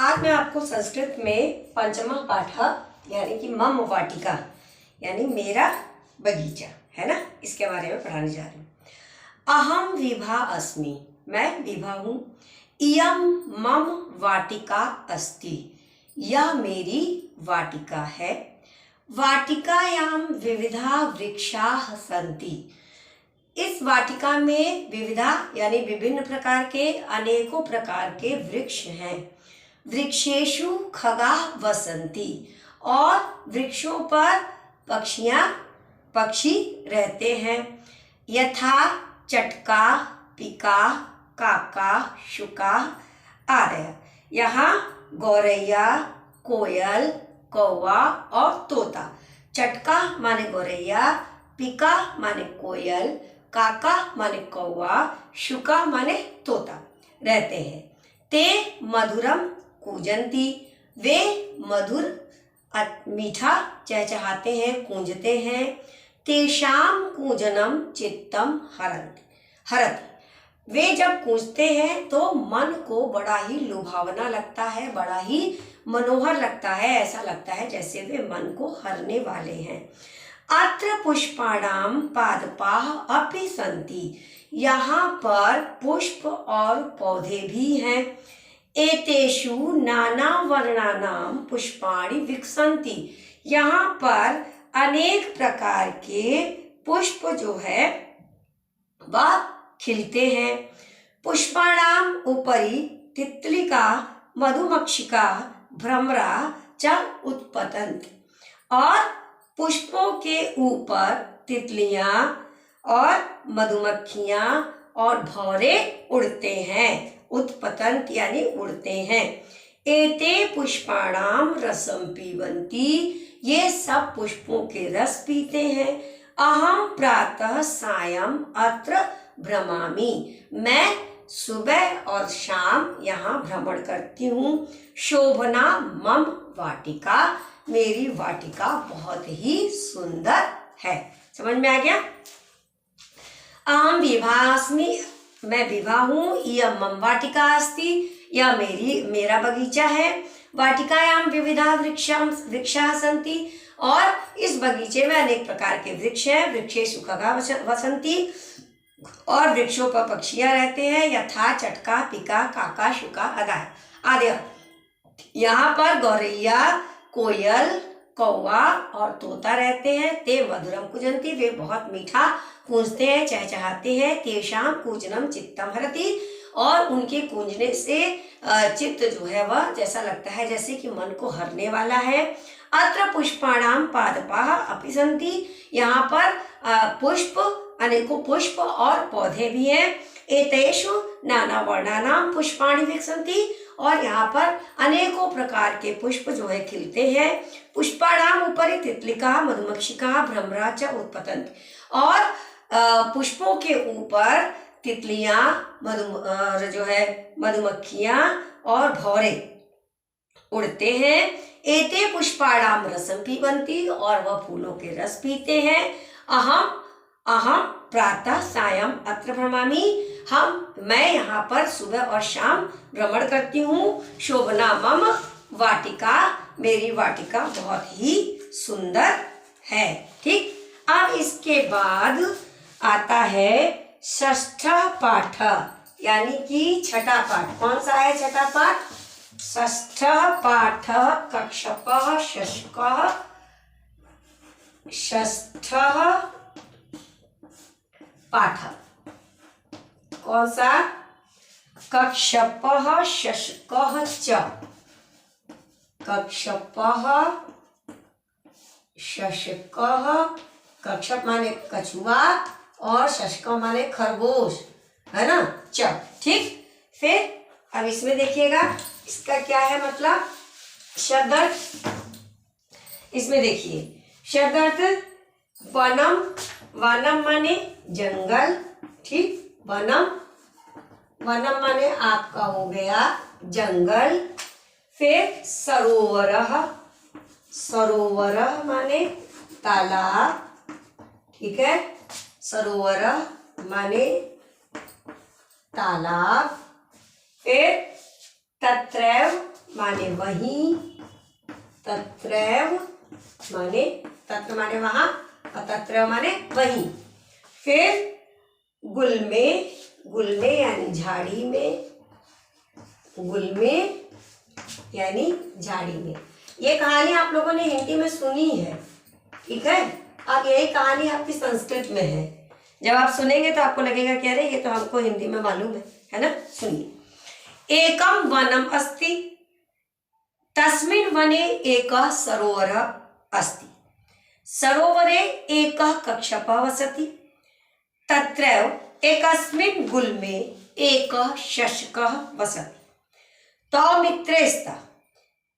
आज मैं आपको संस्कृत में पंचमा पाठ यानी कि मम वाटिका यानी मेरा बगीचा है ना, इसके बारे में पढ़ाने जा रही हूँ। अहम विभा अस्मि, मैं विभा हूँ। इयम मम वाटिका अस्ति, यह मेरी वाटिका है। वाटिकायां विविधा वृक्षाः सन्ति, इस वाटिका में विविधा यानी विभिन्न प्रकार के अनेकों प्रकार के वृक्ष हैं। वृक्षेषु खगाः वसन्ति, और वृक्षों पर पक्षी रहते हैं। यथा चटका, पिका, काका, शुका आदि। यहाँ गौरैया, कोयल, कौवा और तोता। चटका माने गौरैया, पिका माने कोयल, काका माने कौवा, शुका माने तोता रहते हैं। ते मधुरम कूजंती, वे मधुर मीठा चहचहाते हैं, कूंजते हैं। तेषाम कूजनम चित्तम हरति, वे जब कूजते हैं तो मन को बड़ा ही लुभावना लगता है, बड़ा ही मनोहर लगता है, ऐसा लगता है जैसे वे मन को हरने वाले हैं। अत्र पुष्पाणाम पादपाः अपि सन्ति, यहाँ पर पुष्प और पौधे भी हैं। एतेषु नाना वर्णानां पुष्पाणि विकसन्ति, यहाँ पर अनेक प्रकार के पुष्प जो है वह खिलते हैं। पुष्पाणाम उपरि तितलिका, मधुमक्षिका, भ्रमरा च उत्पतन्ति, और पुष्पों के ऊपर तितलियां और मधुमक्खियां और भौरे उड़ते हैं। उत्पतंत यानी उड़ते हैं। एते पुष्पाणाम रसम पीबंती, ये सब पुष्पों के रस पीते हैं। अहम प्रातः सायं अत्र भ्रमामि, मैं सुबह और शाम यहाँ भ्रमण करती हूँ। शोभना मम वाटिका, मेरी वाटिका बहुत ही सुंदर है। समझ में आ गया? अहम विभास्मि, मैं विभा हूँ। यह मम वाटिका अस्ति, यह मेरा बगीचा है। वाटिकायां विविधा वृक्षाः सन्ति, और इस बगीचे में अनेक प्रकार के वृक्ष हैं। वृक्षेषु खगाः वसन्ति, और वृक्षों पर पक्षियां रहते हैं। यथा चटका, पिका, काका, शुका आदि। यहाँ पर गौरैया, कोयल, कौवा और तोता रहते हैं। ते मधुरम कूजन्ति, वे बहुत मीठा कूंजते हैं, चहचहाते हैं। तेषां कूजनम चित्तम हरति, और उनके कूंजने से चित्त जो है वह जैसा लगता है जैसे कि मन को हरने वाला है। अत्र पुष्पाणाम पादपाः अपि सन्ति, यहाँ पर पुष्प, अनेकों पुष्प और पौधे भी हैं। एतेषु नाना वर्णानां पुष्पाणि विकसन्ति, और यहाँ पर अनेकों प्रकार के पुष्प जो है खिलते हैं। पुष्पाणाम उपरि तितलिका, मधुमक्षिका, भ्रमरा च उत्पतन्ति, और पुष्पों के ऊपर तितलियां, जो है मधुमक्खियां और भौरे उड़ते हैं। एते पुष्पाणाम रसम पीबन्ति, और वह फूलों के रस पीते हैं। अहम प्रातः सायं अत्र भ्रमामि, मैं यहाँ पर सुबह और शाम भ्रमण करती हूँ। शोभना मम वाटिका, मेरी वाटिका बहुत ही सुंदर है। ठीक, अब इसके बाद आता है षष्ठ पाठ यानी कि छठा पाठ। कौन सा है छठा पाठ? षष्ठ पाठ कक्षपः शशकः। षष्ठ पाठ कौन सा? कक्षपः शशकः च। कक्षपः शशकः, कक्षप माने कछुआ और शशक माने खरगोश, है ना, च। ठीक, फिर अब इसमें देखिएगा इसका क्या है मतलब शब्दार्थ। इसमें देखिए शब्दार्थ, वनम, वनम माने जंगल। ठीक, वनम माने आपका हो गया जंगल। फिर सरोवरः, सरोवरः माने तालाब। ठीक है, सरोवरः माने तालाब। फिर तत्रैव माने वहीं, तत्रैव माने तत्र माने वहां और तत्रैव माने वहीं। फिर गुल्मे, गुल्मे यानी झाड़ी में, गुल्मे यानी झाड़ी में। ये कहानी आप लोगों ने हिंदी में सुनी है, ठीक है। अब यही कहानी आपकी संस्कृत में है। जब आप सुनेंगे तो आपको लगेगा कि अरे ये तो हमको हिंदी में मालूम है ना। सुनिए। एकम वनम अस्ति, तस्मिन् वने एकः सरोवरः अस्ति, सरोवरे एकः कच्छपः वसति, तत्रैव एकस्मिन् गुल्मे एकः शशकः वसति। तौ मित्रे स्तः,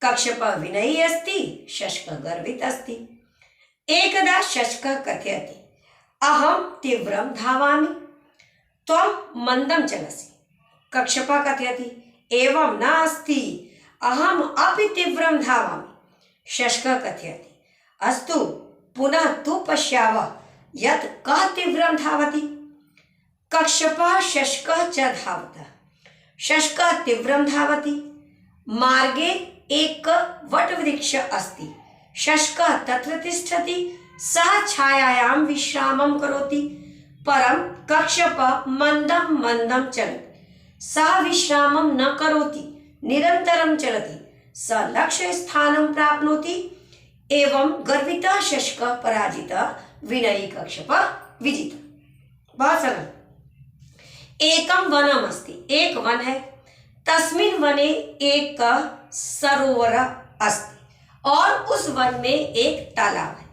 कच्छपः विनयी अस्ति, शशकः गर्वितः अस्ति। एकदा शशकः कथयति, अहं तीव्रं धावामि, त्वं मन्दं चलसि। कच्छपः कथयति, एवं न अस्ति, अहम् अपि तीव्रं धावामि। शशकः कथयति, अस्तु पुनः तु पश्यावः यत् कः तीव्रं धावति। कच्छपः शशकः च धावतः, शशकः तीव्रं धावति। मार्गे एक वटवृक्ष अस्ति, शशकः तत्र तिष्ठति, सः छायायां विश्रामं करोति। परं कच्छपः मन्दं मन्दं चलति, सः विश्रामं न करोति, निरन्तरं चलति, सः लक्ष्यस्थानं प्राप्नोति। एवं गर्वितः शशकः पराजितः, विनयी कच्छपः विजितः। बहुत सरल। एकम वनम अस्ति, एक वन है, तस्मिन् वने एक सरोवर अस्ति, और उस वन में एक तालाब है।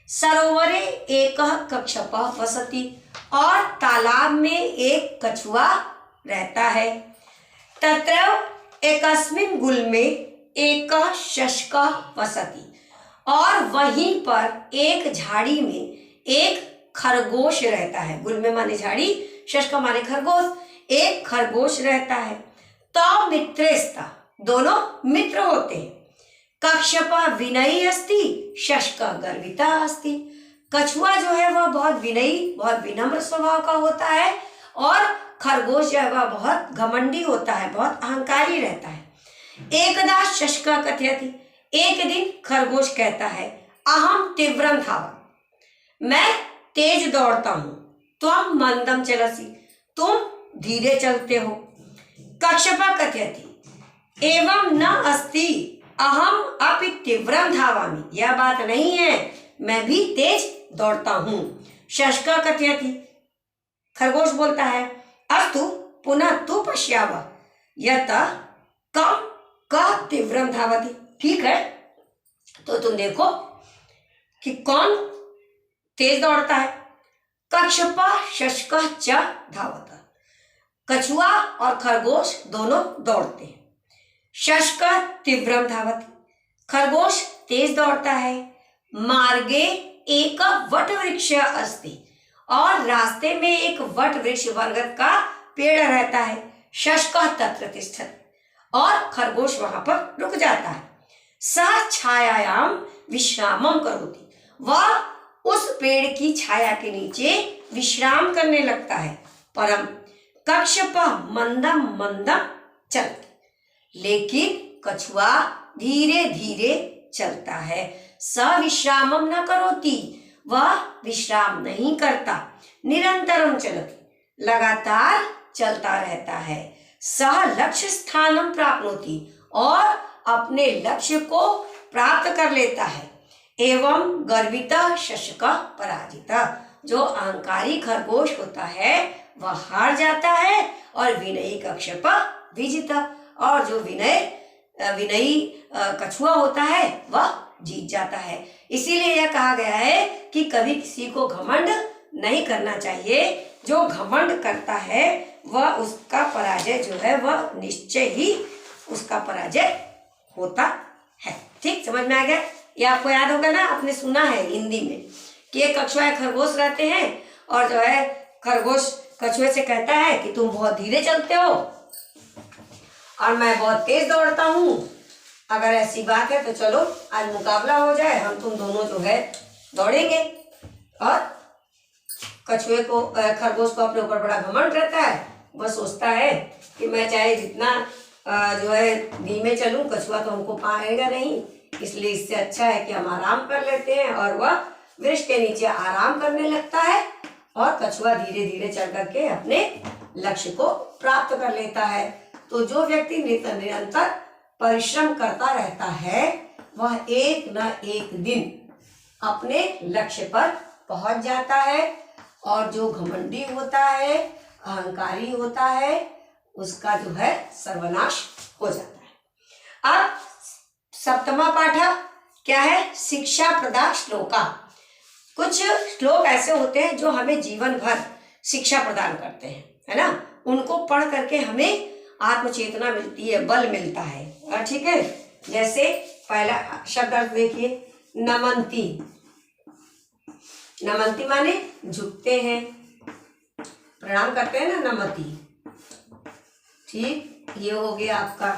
सरोवरे एक कच्छपः वसति, और तालाब में एक कछुआ रहता है। तत्र एकस्मिन् गुल्मे एक शशकः वसति, और वहीं पर एक झाड़ी में एक खरगोश रहता है। गुल्मे माने झाड़ी, शशक माने खरगोश, एक खरगोश रहता है। तो मित्रे स्तः, दोनों मित्र होते हैं। कच्छपः विनयी अस्ति, शशकः गर्वितः अस्ति। कछुआ जो है वह बहुत विनयी, बहुत विनम्र स्वभाव का होता है, और खरगोश जो है वह बहुत घमंडी होता है, बहुत अहंकारी रहता है। एकदा शशकः कथयति, एक दिन खरगोश कहता है, अहम तीव्रं धावामि, मैं तेज दौड़ता हूं, त्वं मंदं चलसि, तुम धीरे चलते हो। कच्छपः कथयति, एवं न अस्ति, अहम अपि तीव्रं धावामि, यह बात नहीं है, मैं भी तेज दौड़ता हूं। शशकः कथयति, खरगोश बोलता है, अस्तु पुनः तु पश्यावः यत् कः तीव्रं धावति। ठीक है, तो तुम देखो कि कौन तेज दौड़ता है। कच्छपः शशकः च धावतः, कछुआ और खरगोश दोनों दौड़ते हैं। शशकः तीव्रं धावति, खरगोश तेज दौड़ता है। मार्गे एक वटवृक्ष अस्ति, और रास्ते में एक वटवृक्ष बरगद का पेड़ रहता है। शशकः तत्र तिष्ठति, और खरगोश वहां पर रुक जाता है। सः छायायां विश्रामं करोति, वह उस पेड़ की छाया के नीचे विश्राम करने लगता है। परम कच्छपः मंदं मंदं चलति, लेकिन कछुआ धीरे धीरे चलता है। स विश्रामं न करोति, वह विश्राम नहीं करता। निरंतरम चलति, लगातार चलता रहता है। सः लक्ष्य स्थानं प्राप्नोति, और अपने लक्ष्य को प्राप्त कर लेता है। एवं गर्वितः शशकः पराजितः, जो अहंकारी खरगोश होता है वह हार जाता है, और विनयी कच्छपः विजितः, और जो विनयी कछुआ होता है वह जीत जाता है। इसीलिए यह कहा गया है कि कभी किसी को घमंड नहीं करना चाहिए। जो घमंड करता है वह उसका पराजय जो है वह निश्चय ही उसका पराजय होता है। ठीक, समझ में आ गया? ये आपको याद होगा ना, आपने सुना है हिंदी में कि एक कछुआ एक खरगोश रहते हैं, और जो है खरगोश कछुए से कहता है कि तुम बहुत धीरे चलते हो और मैं बहुत तेज दौड़ता हूँ। अगर ऐसी बात है तो चलो आज मुकाबला हो जाए, हम तुम दोनों जो है दौड़ेंगे। और कछुए को, खरगोश को अपने ऊपर बड़ा घमंड रहता है। वह सोचता है कि मैं चाहे जितना जो है धीमे चलूं, कछुआ तो हमको पाएगा नहीं, इसलिए इससे अच्छा है कि हम आराम कर लेते हैं। और वह वृक्ष के नीचे आराम करने लगता है और कछुआ धीरे धीरे चल करके अपने लक्ष्य को प्राप्त कर लेता है। तो जो व्यक्ति निरंतर परिश्रम करता रहता है वह एक न एक दिन अपने लक्ष्य पर पहुंच जाता है। और जो घमंडी होता है, अहंकारी होता है, उसका जो है सर्वनाश हो जाता है। अब सप्तमा पाठ क्या है? शिक्षा प्रदा श्लोका। कुछ श्लोक ऐसे होते हैं जो हमें जीवन भर शिक्षा प्रदान करते हैं, है ना। उनको पढ़ करके हमें आत्मचेतना मिलती है, बल मिलता है। ठीक है, जैसे पहला शब्द अर्थ देखिए, नमंती। नमंती माने झुकते हैं, प्रणाम करते हैं ना, नमति। ठीक, ये हो गया आपका।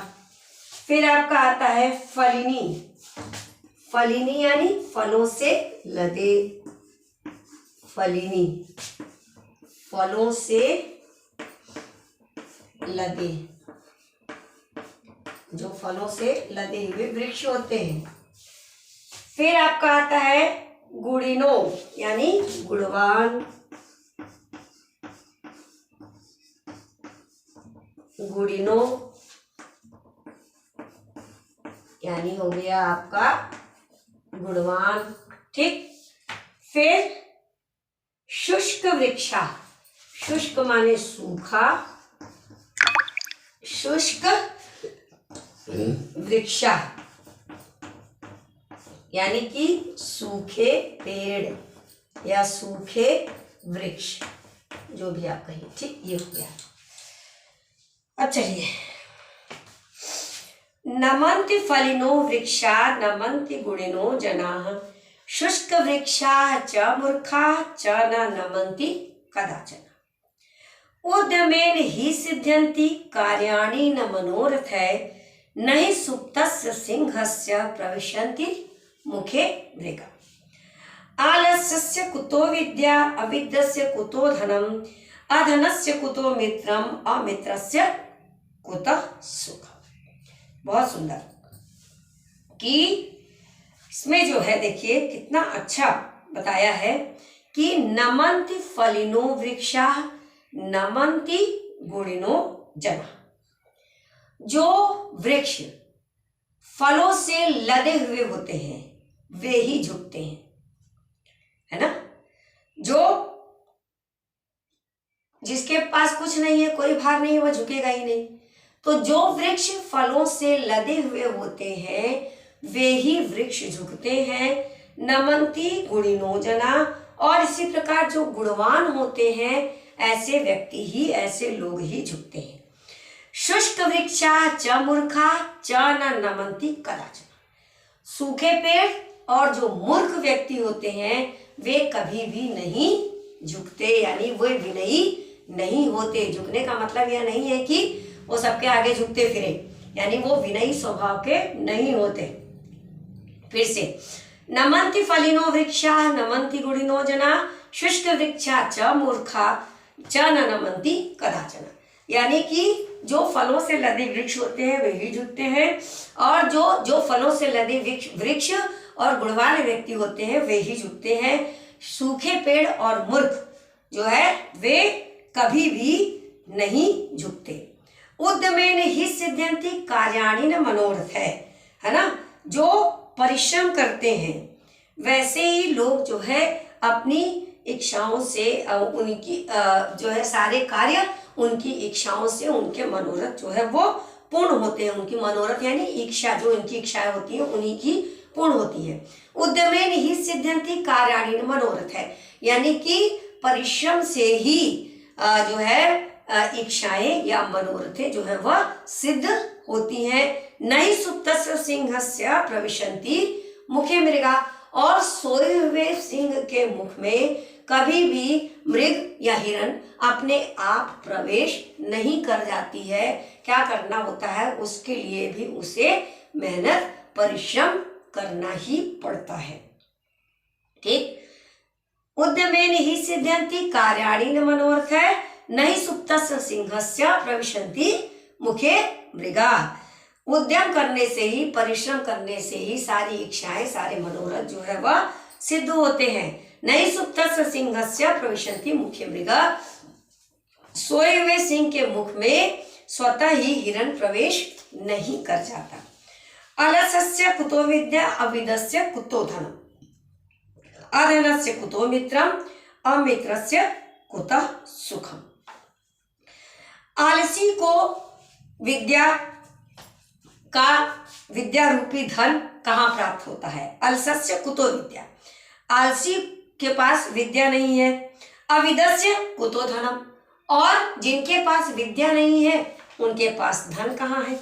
फिर आपका आता है फलिनी। फलिनी यानी फलों से लदे। फलिनी, फलों से लदे, जो फलों से लदे हुए वृक्ष होते हैं। फिर आपका आता है गुड़िनो यानी गुणवान। गुड़िनो यानी हो गया आपका गुणवान। ठीक, फिर शुष्क वृक्षा। शुष्क माने सूखा, शुष्क वृक्षा यानी कि सूखे पेड़ या सूखे वृक्ष, जो भी आप कहिए। ठीक, ये हो गया। अब चलिए, नमन्ति फलिनो वृक्षा नमन्ति गुणिनो जनाः शुष्क वृक्षा च मूर्खा च न नमन्ति कदाचन। उद्यमेन ही सिद्ध्यन्ति कार्याणि न मनोरथै न हि सुप्तस्य सिंहस्य प्रविशन्ति मुखे मृगा। आलस्यस्य कुतो विद्या अविद्यस्य कुतो धनम् अधनस्य कुतो मित्रम् अमित्रस्य कुतः सुखम्। बहुत सुंदर कि इसमें जो है देखिए कितना अच्छा बताया है कि नमन्ति फलिनो वृक्षा नमन्ति गुणिनो जना। जो वृक्ष फलों से लदे हुए होते हैं वे ही झुकते हैं, है ना। जो जिसके पास कुछ नहीं है, कोई भार नहीं है, वह झुकेगा ही नहीं। तो जो वृक्ष फलों से लदे हुए होते हैं वे ही वृक्ष झुकते हैं। नमन्ति गुणिनो जना, और इसी प्रकार जो गुणवान होते हैं ऐसे व्यक्ति ही, ऐसे लोग ही झुकते हैं। शुष्क वृक्षा च मूर्खा च न नमन्ति कदाचन। सूखे पेड़ और जो मूर्ख व्यक्ति होते हैं वे कभी भी नहीं झुकते, यानी वे विनयी नहीं होते। झुकने का मतलब यह नहीं है कि वो सबके आगे झुकते फिरे, यानी वो विनयी स्वभाव के नहीं होते। फिर से, नमन्ति फलिनो वृक्षा नमन्ति गुणिनो जना शुष्क वृक्षा च मूर्खा च न नमन्ति कदाचन। यानी कि जो फलों से लदे वृक्ष होते हैं वे ही झुकते हैं, और जो फलों से लदे वृक्ष और गुणवान व्यक्ति होते हैं वे ही झुकते हैं। सूखे पेड़ और मूर्ख जो है वे कभी भी नहीं झुकते। उद्यमेन ही सिद्ध्यन्ति कार्याणि न मनोरथ है ना। जो परिश्रम करते हैं वैसे ही लोग जो है अपनी इच्छाओं से उनकी जो है सारे कार्य उनकी इच्छाओं से, उनके मनोरथ जो है वो पूर्ण होते हैं। उनकी मनोरथ यानी इच्छा, जो इनकी इच्छाएं होती हैं उन्हीं की पूर्ण होती है। उद्यमेन ही सिद्ध्यन्ति कार्याणि न मनोरथ है, यानी कि परिश्रम से ही जो है इच्छाएं या मनोरथें जो है वह सिद्ध होती हैं। नई सुप्तस्य सिंहस्य प्रविशन्ति मुखे मृगा, और सोए हुए सिंह के मुख में कभी भी मृग या हिरण अपने आप प्रवेश नहीं कर जाती है। क्या करना होता है, उसके लिए भी उसे मेहनत परिश्रम करना ही पड़ता है। ठीक, उद्यमेन ही सिद्ध्यन्ति कार्याणि न मनोरथ है नहीं सुप्तस्य सिंहस्य प्रविशन्ति मुखे मृगा। उद्यम करने से ही, परिश्रम करने से ही सारी इच्छाएं, सारे मनोरथ जो है वह सिद्ध होते हैं। नहीं सुप्तस्य सिंहस्य प्रविशन्ति मुखे मृगा। सोए हुए सिंह के मुख में स्वतः ही हिरण प्रवेश नहीं कर जाता। अलसस्य कुतो विद्या, अविदस्य कुतो धनम, अधनस्य कुतो मित्रम, अमित्रस्य कुतः सुखम। आलसी को विद्या रूपी धन कहाँ प्राप्त होता है? अलसस्य कुतो विद्या, आलसी के पास विद्या नहीं है। अविदस्य कुतो धनम, और जिनके पास विद्या नहीं है उनके पास धन कहाँ है?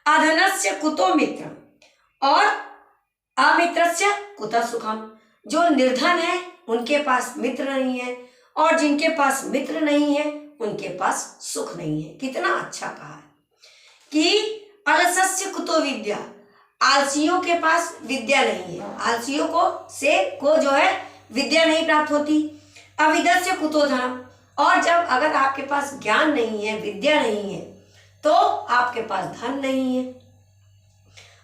अधनस्य कुतो मित्रम, और अमित्रस्य कुतः सुखम, जो निर्धन है उनके पास मित्र नहीं है, और जिनके पास मित्र नहीं है उनके पास सुख नहीं है। कितना अच्छा कहा है कि अलसस्य कुतो विद्या, आलसियों के पास विद्या नहीं है, आलसियों को जो है विद्या नहीं प्राप्त होती। अविदस्य कुतो धनम, और जब अगर आपके पास ज्ञान नहीं है, विद्या नहीं है, तो आपके पास धन नहीं है।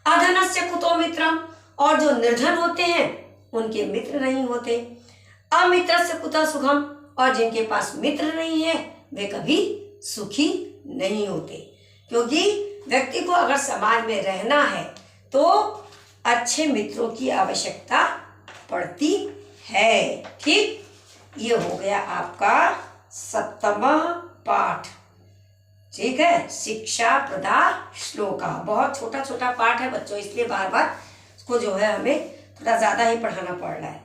अधनस्य कुतो मित्रम, और जो निर्धन होते हैं उनके मित्र नहीं होते। अमित्रस्य कुतः सुखम, और जिनके पास मित्र नहीं है वे कभी सुखी नहीं होते। क्योंकि व्यक्ति को अगर समाज में रहना है तो अच्छे मित्रों की आवश्यकता पड़ती है। ठीक, ये हो गया आपका 7वां पाठ। ठीक है, शिक्षा प्रदा श्लोका। बहुत छोटा छोटा पाठ है बच्चों, इसलिए बार बार इसको जो है हमें थोड़ा ज्यादा ही पढ़ाना पड़ रहा है।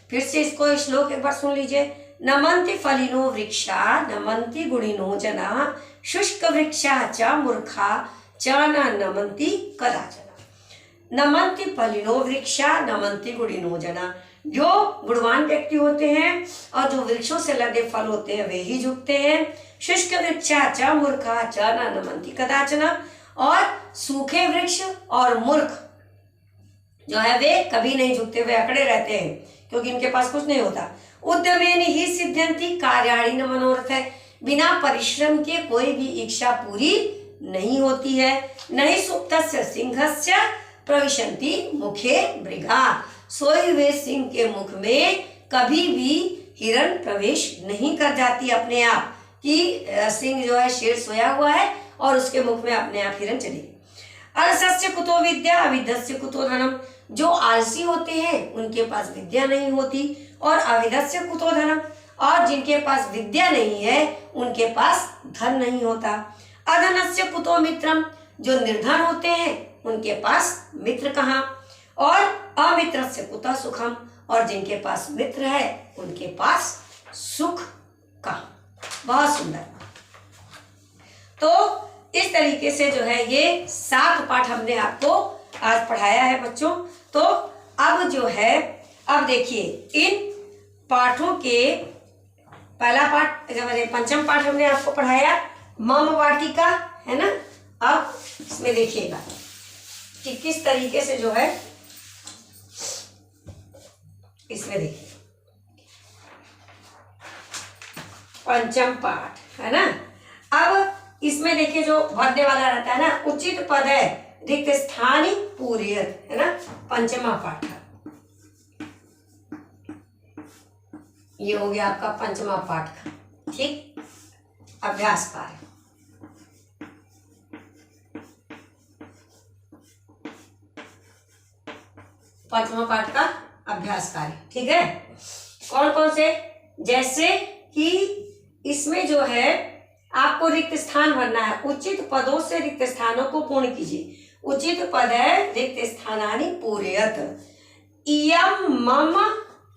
फिर से इसको श्लोक एक बार सुन लीजिए। नमन्ति फलिनो वृक्षा, नमन्ति गुणिनो जना, शुष्क वृक्षा च मूर्खा च न नमन्ति कदाचन। नमन्ति फलिनो वृक्षा, नमन्ति गुणिनो जना, जो गुणवान व्यक्ति होते हैं और जो वृक्षों से लदे फल होते हैं वे ही झुकते हैं। शुष्क वृक्षा च मूर्खा च न नमन्ति कदाचन, और सूखे वृक्ष और मूर्ख जो है वे कभी नहीं झुकते, वे अकड़े रहते हैं क्योंकि इनके पास कुछ नहीं होता। उद्यमेन ही सिद्ध्यन्ति कार्याणि न मनोरथ, है बिना परिश्रम के कोई भी इच्छा पूरी नहीं होती है। नहीं सुप्तस्य सिंहस्य प्रविशन्ति मुखे मृगा, सोए हुए सिंह के मुख में कभी भी हिरण प्रवेश नहीं कर जाती अपने आप, कि सिंह जो है, शेर सोया हुआ है और उसके मुख में अपने आप हिरण चली। अलसस्य कुतो विद्या, अविदस्य कुतो धनम, जो आलसी होते हैं उनके पास विद्या नहीं होती। और अविदस्य कुतो धनम, और जिनके पास विद्या नहीं है उनके पास धन नहीं होता। अधनस्य कुतो मित्रम, जो निर्धन होते हैं उनके पास मित्र कहाँ। और अमित्रस्य कुतः सुखम, और जिनके पास मित्र है उनके पास सुख कहाँ। बहुत सुंदर। तो इस तरीके से जो है ये 7 पाठ हमने आपको आज पढ़ाया है बच्चों। तो अब जो है, अब देखिए इन पाठों के पहला पाठ, पंचम पाठ हमने आपको पढ़ाया मम वाटिका, है ना। अब इसमें देखिएगा कि किस तरीके से जो है, इसमें देखिए पंचम पाठ, है ना। अब इसमें देखिए जो भरने वाला रहता है ना, उचित पद है रिक्त स्थानी पूर्यत, है ना, पंचमा पाठ। ये हो गया आपका पंचमा पाठ का। ठीक, अभ्यास कार्य। पंचमा पाठ का अभ्यास कार्य, ठीक है। कौन कौन से, जैसे कि इसमें जो है आपको रिक्त स्थान भरना है। उचित पदों से रिक्त स्थानों को पूर्ण कीजिए। उचित पद है रिक्त स्थानानि पूरयत। इयम मम,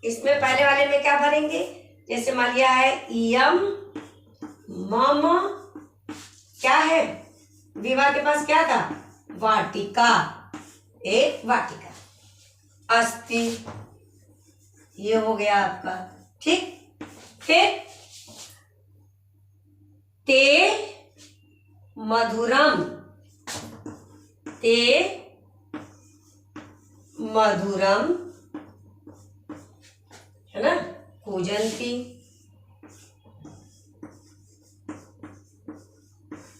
इसमें पहले वाले में क्या भरेंगे, जैसे मान लिया है इयम मम, क्या है, विवाह के पास क्या था, वाटिका, एक वाटिका। अस्ति, ये हो गया आपका। ठीक, फिर ते मधुरम, ते मधुरम, है ना, कूजंती,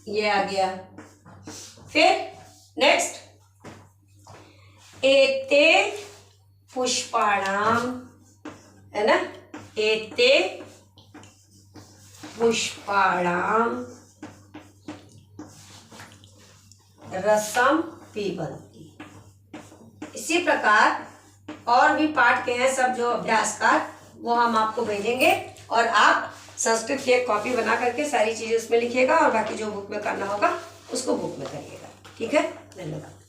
ये आ गया। फिर नेक्स्ट, एते पुष्पाणाम, है ना, एते पुष्पाणाम रसम पिबन्ति। इसी प्रकार और भी पाठ के हैं सब जो अभ्यासकार, वो हम आपको भेजेंगे और आप संस्कृत की एक कॉपी बना करके सारी चीजें उसमें लिखिएगा और बाकी जो बुक में करना होगा उसको बुक में करिएगा। ठीक है, धन्यवाद।